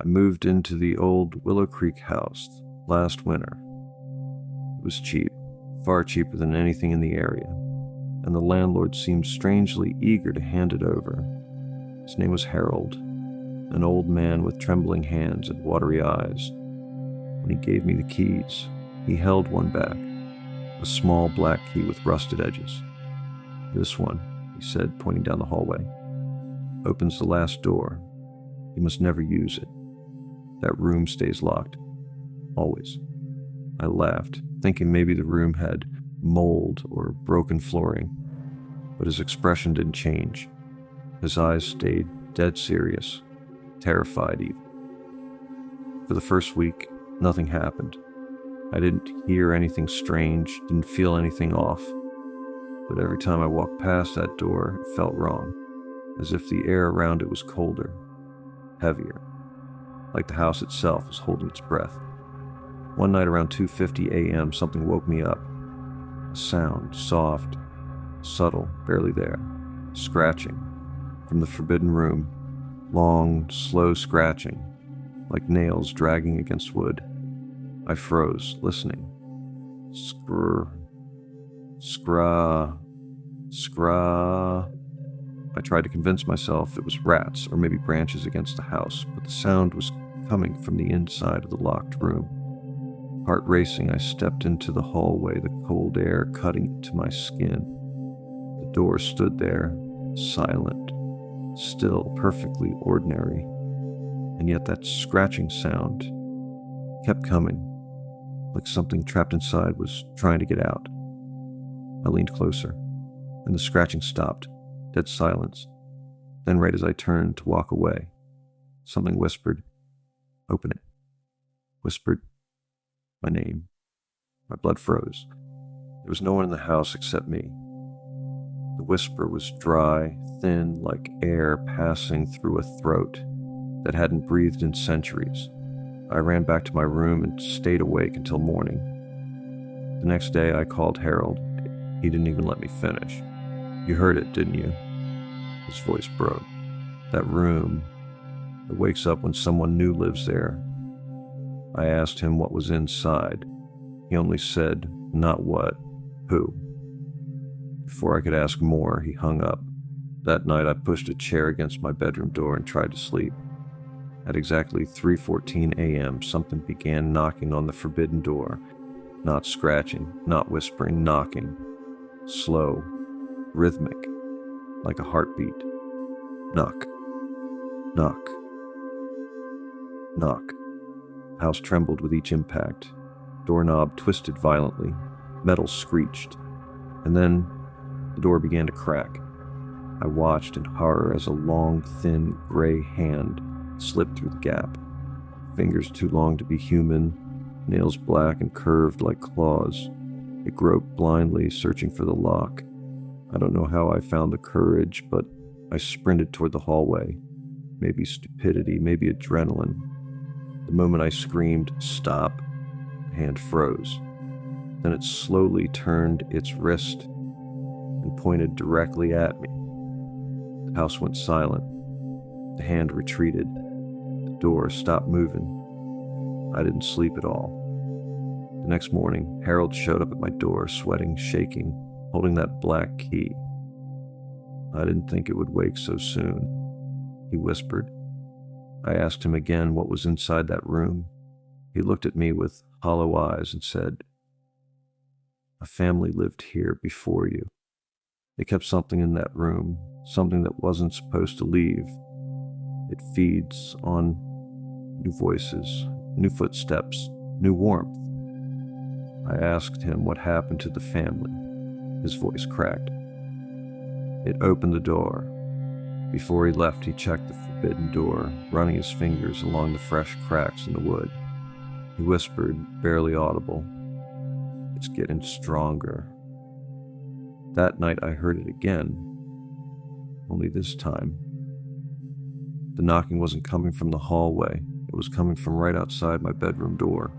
I moved into the old Willow Creek house last winter. It was cheap, far cheaper than anything in the area, and the landlord seemed strangely eager to hand it over. His name was Harold, an old man with trembling hands and watery eyes. When he gave me the keys, he held one back, a small black key with rusted edges. "This one," he said, pointing down the hallway, "opens the last door. You must never use it. That room stays locked. Always." I laughed, thinking maybe the room had mold or broken flooring, but his expression didn't change. His eyes stayed dead serious, terrified even. For the first week, nothing happened. I didn't hear anything strange, didn't feel anything off. But every time I walked past that door, it felt wrong, as if the air around it was colder, heavier, like the house itself was holding its breath. One night around 2:50 a.m., something woke me up. A sound, soft, subtle, barely there, scratching from the forbidden room, long, slow scratching, like nails dragging against wood. I froze, listening. Scrrr, scrah, scrah. I tried to convince myself it was rats or maybe branches against the house, but the sound was coming from the inside of the locked room. Heart racing, I stepped into the hallway, the cold air cutting into my skin. The door stood there, silent, still, perfectly ordinary. And yet that scratching sound kept coming, like something trapped inside was trying to get out. I leaned closer, and the scratching stopped, dead silence. Then right as I turned to walk away, something whispered, "Open it." Whispered my name. My blood froze. There was no one in the house except me. The whisper was dry, thin, like air passing through a throat that hadn't breathed in centuries. I ran back to my room and stayed awake until morning. The next day I called Harold. He didn't even let me finish. "You heard it, didn't you?" His voice broke. "That room that wakes up when someone new lives there." I asked him what was inside. He only said, "Not what, who." Before I could ask more, he hung up. That night I pushed a chair against my bedroom door and tried to sleep. At exactly 3:14 a.m., something began knocking on the forbidden door. Not scratching, not whispering, knocking. Slow, rhythmic, like a heartbeat. Knock, knock, knock. The house trembled with each impact. Doorknob twisted violently. Metal screeched. And then the door began to crack. I watched in horror as a long, thin, gray hand slipped through the gap. Fingers too long to be human, nails black and curved like claws. It groped blindly, searching for the lock. I don't know how I found the courage, but I sprinted toward the hallway. Maybe stupidity, maybe adrenaline. The moment I screamed, "Stop," the hand froze. Then it slowly turned its wrist and pointed directly at me. The house went silent. The hand retreated. The door stopped moving. I didn't sleep at all. The next morning, Harold showed up at my door, sweating, shaking, holding that black key. "I didn't think it would wake so soon," he whispered. I asked him again what was inside that room. He looked at me with hollow eyes and said, "A family lived here before you. They kept something in that room, something that wasn't supposed to leave. It feeds on new voices, new footsteps, new warmth." I asked him what happened to the family. His voice cracked. "It opened the door. Before he left, he checked the forbidden door, running his fingers along the fresh cracks in the wood. He whispered, barely audible, 'It's getting stronger.' That night I heard it again, only this time the knocking wasn't coming from the hallway. It was coming from right outside my bedroom door.